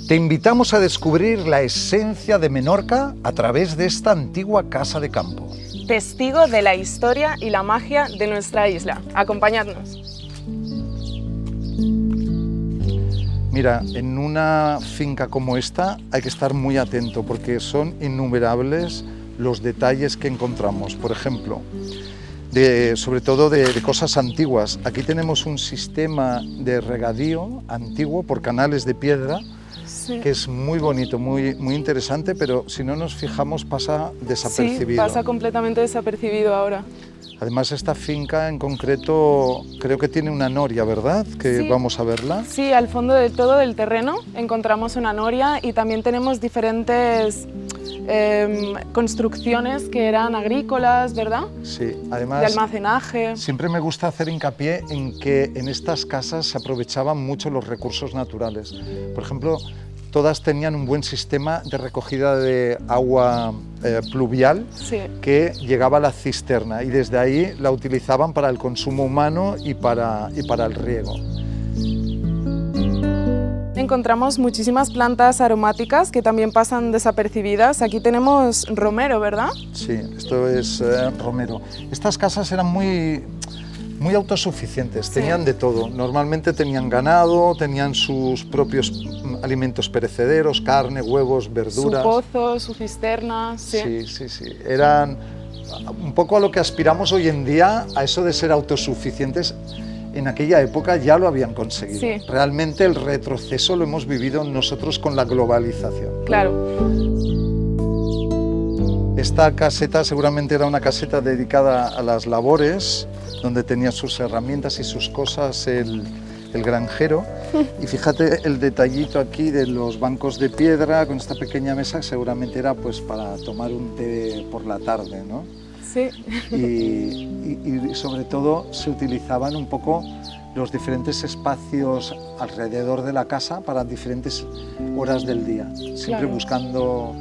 Te invitamos a descubrir la esencia de Menorca a través de esta antigua casa de campo. Testigo de la historia y la magia de nuestra isla. Acompañadnos. Mira, en una finca como esta hay que estar muy atento porque son innumerables los detalles que encontramos. Por ejemplo, sobre todo de cosas antiguas. Aquí tenemos un sistema de regadío antiguo por canales de piedra, sí, que es muy bonito, muy interesante, pero si no nos fijamos pasa desapercibido. Sí, pasa completamente desapercibido ahora. Además, esta finca en concreto creo que tiene una noria, ¿verdad? Que sí, vamos a verla. Sí, al fondo de todo del terreno encontramos una noria y también tenemos diferentes construcciones que eran agrícolas, ¿verdad? Sí, además de almacenaje. Siempre me gusta hacer hincapié en que en estas casas se aprovechaban mucho los recursos naturales. Por ejemplo, todas tenían un buen sistema de recogida de agua pluvial, sí, que llegaba a la cisterna y desde ahí la utilizaban para el consumo humano y para el riego. Encontramos muchísimas plantas aromáticas que también pasan desapercibidas. Aquí tenemos romero, ¿verdad? Sí, esto es romero. Estas casas eran muy autosuficientes, sí, tenían de todo. Normalmente tenían ganado, tenían sus propios alimentos perecederos, carne, huevos, verduras. Su pozo, su cisterna. Sí. Sí. Eran un poco a lo que aspiramos hoy en día, a eso de ser autosuficientes. En aquella época ya lo habían conseguido. Sí. Realmente el retroceso lo hemos vivido nosotros con la globalización. Claro. Esta caseta seguramente era una caseta dedicada a las labores, donde tenía sus herramientas y sus cosas el granjero. Y fíjate el detallito aquí de los bancos de piedra con esta pequeña mesa, que seguramente era pues para tomar un té por la tarde, ¿no? Sí. Y sobre todo se utilizaban un poco los diferentes espacios alrededor de la casa para diferentes horas del día, siempre claro, buscando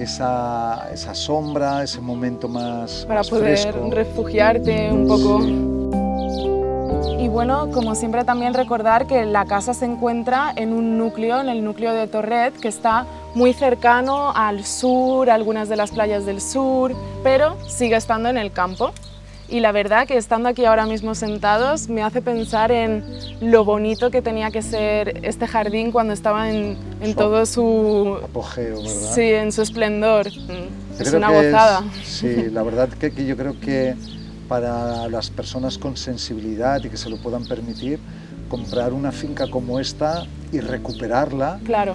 esa sombra, ese momento más para más poder fresco, refugiarte un poco. Sí. Y bueno, como siempre también recordar que la casa se encuentra en un núcleo, en el núcleo de Torret, que está muy cercano al sur, a algunas de las playas del sur, pero sigue estando en el campo. Y la verdad que estando aquí ahora mismo sentados me hace pensar en lo bonito que tenía que ser este jardín cuando estaba en todo su apogeo, ¿verdad? Sí, en su esplendor. Es una gozada. Sí, la verdad que yo creo que para las personas con sensibilidad y que se lo puedan permitir, comprar una finca como esta y recuperarla, claro,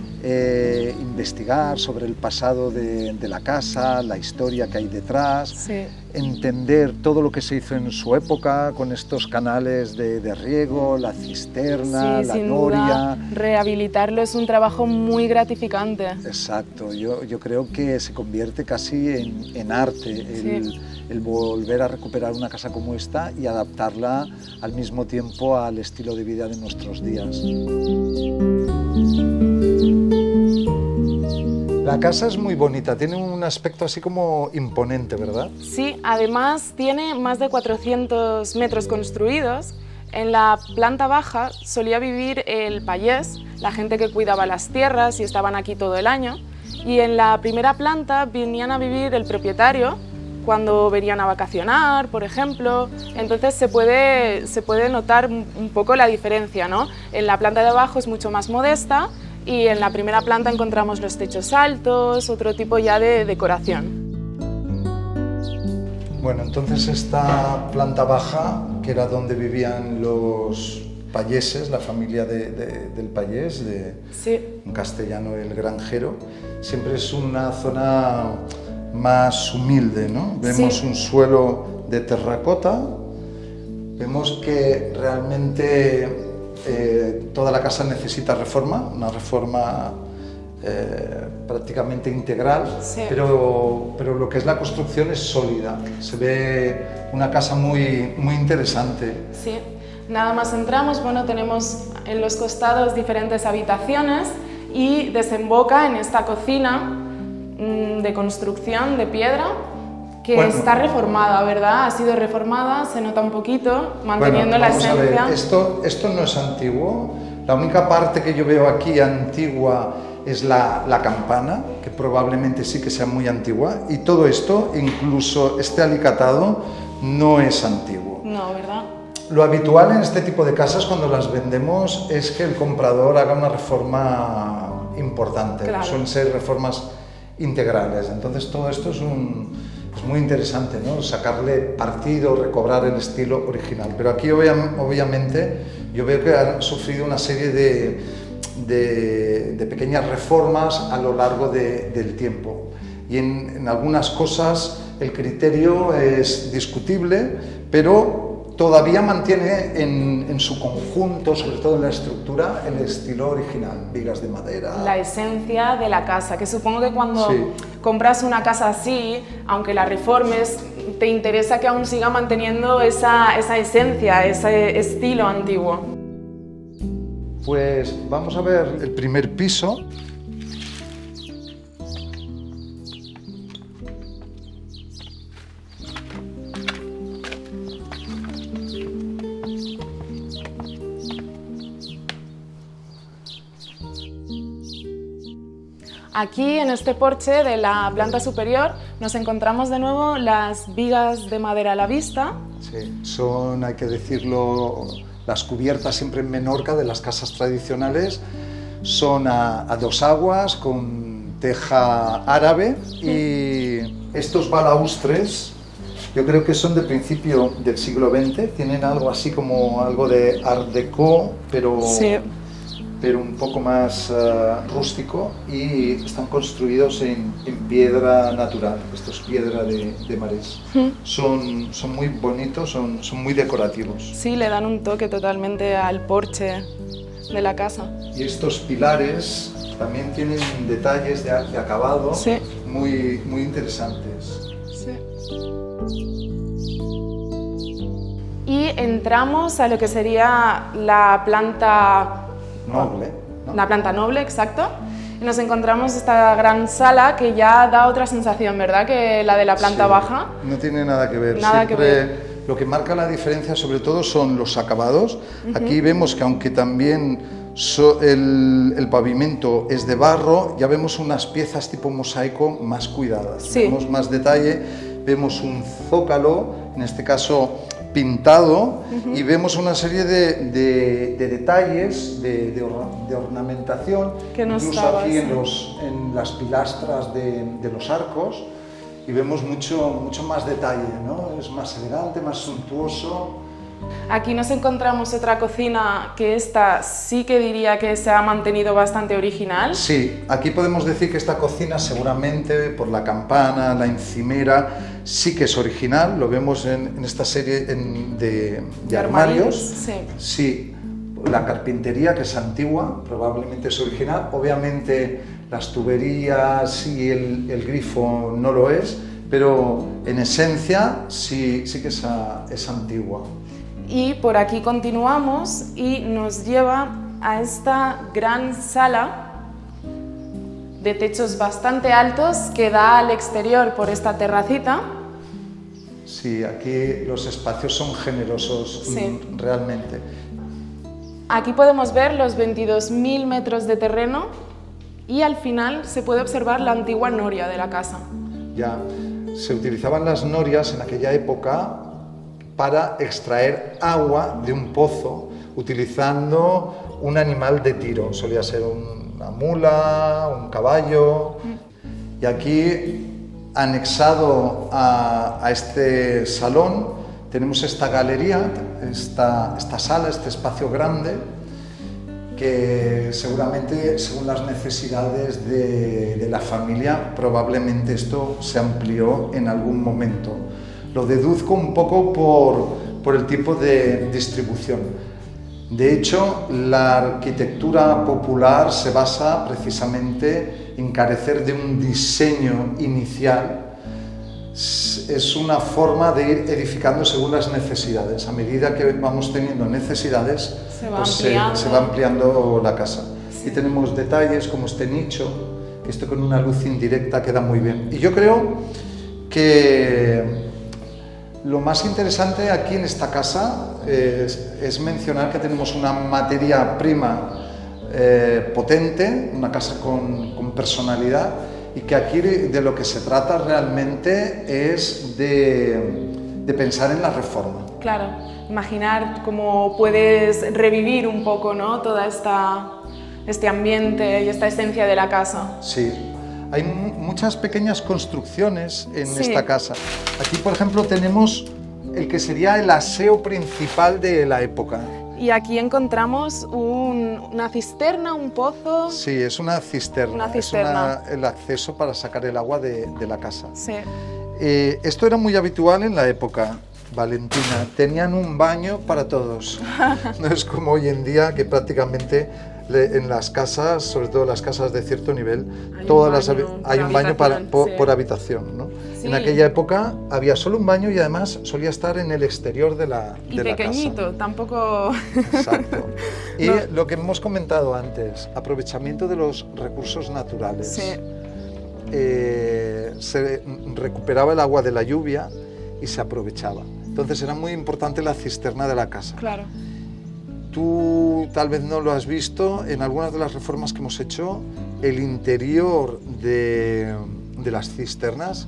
investigar sobre el pasado de la casa, la historia que hay detrás, sí, entender todo lo que se hizo en su época con estos canales de riego, la cisterna, sí, la sin noria. Duda, rehabilitarlo es un trabajo muy gratificante. Exacto, yo creo que se convierte casi en arte sí, el volver a recuperar una casa como esta y adaptarla al mismo tiempo al estilo de vida de nuestros días. La casa es muy bonita, tiene un aspecto así como imponente, ¿verdad? Sí, además tiene más de 400 metros construidos. En la planta baja solía vivir el payés, la gente que cuidaba las tierras y estaban aquí todo el año. Y en la primera planta venían a vivir el propietario cuando venían a vacacionar, por ejemplo. Entonces se puede notar un poco la diferencia, ¿no? En la planta de abajo es mucho más modesta y en la primera planta encontramos los techos altos, otro tipo ya de decoración. Bueno, entonces esta planta baja, que era donde vivían los payeses, la familia del payés, sí, en castellano el granjero, siempre es una zona más humilde, ¿no? Vemos sí, un suelo de terracota, vemos que realmente toda la casa necesita reforma, una reforma prácticamente integral, sí, pero lo que es la construcción es sólida, se ve una casa muy interesante. Sí, nada más entramos, bueno, tenemos en los costados diferentes habitaciones y desemboca en esta cocina de construcción de piedra que está reformada, ¿verdad? Ha sido reformada, se nota un poquito, manteniendo la esencia. A ver, esto no es antiguo. La única parte que yo veo aquí antigua es la campana, que probablemente sí que sea muy antigua, y todo esto, incluso este alicatado, no es antiguo. No, ¿verdad? Lo habitual en este tipo de casas cuando las vendemos es que el comprador haga una reforma importante, claro. Suelen ser reformas integrales, entonces todo esto es muy interesante, ¿no? Sacarle partido, recobrar el estilo original, pero aquí obviamente yo veo que han sufrido una serie de pequeñas reformas a lo largo del tiempo, y en algunas cosas el criterio es discutible, pero todavía mantiene en su conjunto, sobre todo en la estructura, el estilo original, vigas de madera. La esencia de la casa, que supongo que cuando compras una casa así, aunque la reformes, te interesa que aún siga manteniendo esa esencia, ese estilo antiguo. Pues vamos a ver el primer piso. Aquí, en este porche de la planta superior, nos encontramos de nuevo las vigas de madera a la vista. Sí, son, hay que decirlo, las cubiertas siempre en Menorca de las casas tradicionales. Son a dos aguas, con teja árabe, y estos balaustres yo creo que son de principio del siglo XX, tienen algo así como algo de art déco, pero un poco más rústico, y están construidos en piedra natural. Esto es piedra de marés. Son muy bonitos, son muy decorativos. Sí, le dan un toque totalmente al porche de la casa. Y estos pilares también tienen detalles de acabado muy interesantes. Sí. Y entramos a lo que sería la planta noble, ¿no? La planta noble, exacto. Y nos encontramos esta gran sala que ya da otra sensación, ¿verdad?, que la de la planta baja. No tiene nada que ver. Nada que ver. Lo que marca la diferencia sobre todo son los acabados. Aquí vemos que aunque también el pavimento es de barro, ya vemos unas piezas tipo mosaico más cuidadas. Vemos más detalle, vemos un zócalo, en este caso pintado, y vemos una serie de detalles, de ornamentación, que no incluso estaba, aquí en las pilastras de los arcos, y vemos mucho más detalle, ¿no? Es más elegante, más suntuoso. Aquí nos encontramos otra cocina que esta sí que diría que se ha mantenido bastante original. Sí, aquí podemos decir que esta cocina seguramente por la campana, la encimera, sí que es original, lo vemos en esta serie de armarios. Sí, la carpintería, que es antigua, probablemente es original. Obviamente las tuberías y el grifo no lo es, pero en esencia sí que es antigua. Y por aquí continuamos y nos lleva a esta gran sala de techos bastante altos que da al exterior por esta terracita. Sí, aquí los espacios son generosos, realmente. Aquí podemos ver los 22.000 metros de terreno y al final se puede observar la antigua noria de la casa. Ya, se utilizaban las norias en aquella época para extraer agua de un pozo utilizando un animal de tiro, solía ser una mula, un caballo. Y aquí, anexado a este salón, tenemos esta galería, esta sala, este espacio grande, que seguramente, según las necesidades de la familia, probablemente esto se amplió en algún momento. Lo deduzco un poco por el tipo de distribución. De hecho, la arquitectura popular se basa precisamente en carecer de un diseño inicial. Es una forma de ir edificando según las necesidades. A medida que vamos teniendo necesidades, se va ampliando la casa. Y tenemos detalles como este nicho, que esto con una luz indirecta queda muy bien. Y yo creo que lo más interesante aquí en esta casa es mencionar que tenemos una materia prima potente, una casa con personalidad, y que aquí de lo que se trata realmente es de pensar en la reforma. Claro, imaginar cómo puedes revivir un poco, ¿no?, toda este ambiente y esta esencia de la casa. Sí, hay muchas pequeñas construcciones en Sí. esta casa. Aquí, por ejemplo, tenemos el que sería el aseo principal de la época. Y aquí encontramos una cisterna, un pozo. Sí, es una cisterna. Una cisterna. Es el acceso para sacar el agua de la casa. Sí. Esto era muy habitual en la época, Valentina. Tenían un baño para todos. No es como hoy en día que prácticamente en las casas, sobre todo las casas de cierto nivel, hay un baño por habitación, ¿no? Sí. En aquella época había solo un baño y además solía estar en el exterior de la Pequeñito, casa. tampoco... Exacto. Y No. lo que hemos comentado antes, aprovechamiento de los recursos naturales. Sí. Se recuperaba el agua de la lluvia y se aprovechaba. Entonces era muy importante la cisterna de la casa. Claro. Tú tal vez no lo has visto, en algunas de las reformas que hemos hecho, el interior de las cisternas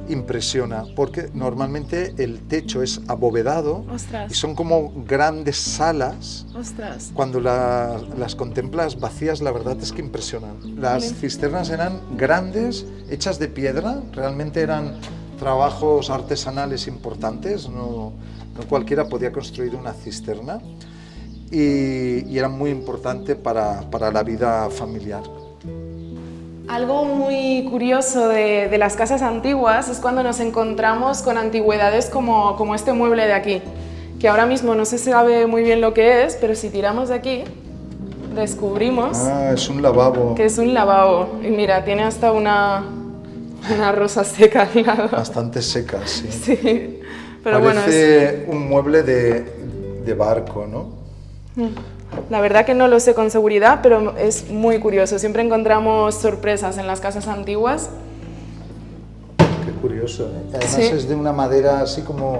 impresiona, porque normalmente el techo es abovedado. Ostras. Y son como grandes salas. Ostras. Cuando las contemplas vacías, la verdad es que impresionan. Las Vale. cisternas eran grandes, hechas de piedra, realmente eran trabajos artesanales importantes, no cualquiera podía construir una cisterna, y era muy importante para la vida familiar. Algo muy curioso de las casas antiguas es cuando nos encontramos con antigüedades como este mueble de aquí, que ahora mismo no se sabe muy bien lo que es, pero si tiramos de aquí, descubrimos Es un lavabo. que es un lavabo. Y mira, tiene hasta una rosa seca al lado. Bastante seca, sí. Sí, pero bueno, Parece un mueble de barco, ¿no? la verdad que no lo sé con seguridad, pero es muy curioso. Siempre encontramos sorpresas en las casas antiguas. Qué curioso, ¿eh? Además Sí. es de una madera así como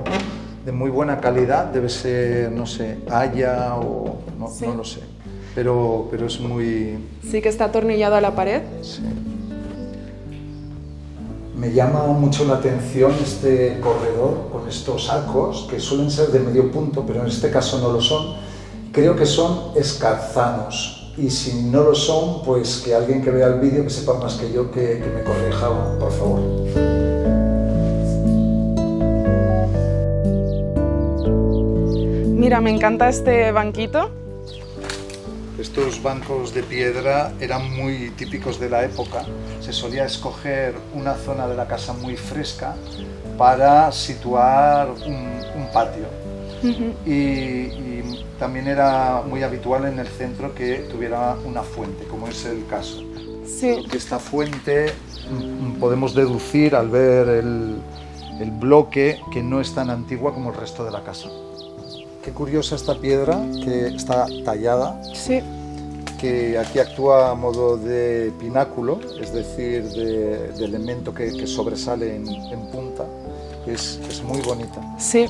de muy buena calidad, debe ser, no sé, haya o no, Sí. no lo sé, pero es muy... Sí que está atornillado a la pared. Sí. Me llama mucho la atención este corredor con estos arcos que suelen ser de medio punto, pero en este caso no lo son. Creo que son escarzanos, y si no lo son, pues que alguien que vea el vídeo, que sepa más que yo, que me corrija, por favor. Mira, me encanta este banquito. Estos bancos de piedra eran muy típicos de la época. Se solía escoger una zona de la casa muy fresca para situar un patio. Y también era muy habitual en el centro que tuviera una fuente, como es el caso. Sí, Que esta fuente podemos deducir al ver el bloque que no es tan antigua como el resto de la casa. Qué curiosa esta piedra que está tallada, sí. que aquí actúa a modo de pináculo, es decir, de elemento que sobresale en punta. Es muy bonita. Sí,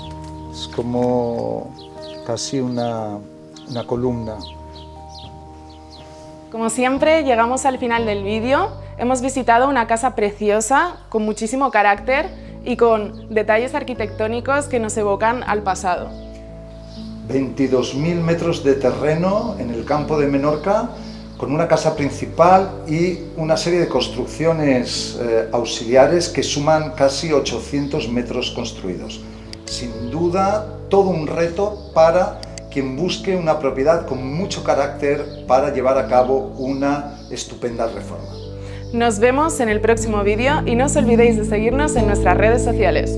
Es como casi una columna. como siempre llegamos al final del vídeo. Hemos visitado una casa preciosa, con muchísimo carácter y con detalles arquitectónicos que nos evocan al pasado. 22.000 metros de terreno en el campo de Menorca, con una casa principal y una serie de construcciones auxiliares que suman casi 800 metros construidos. Sin duda, todo un reto para quien busque una propiedad con mucho carácter para llevar a cabo una estupenda reforma. Nos vemos en el próximo vídeo y no os olvidéis de seguirnos en nuestras redes sociales.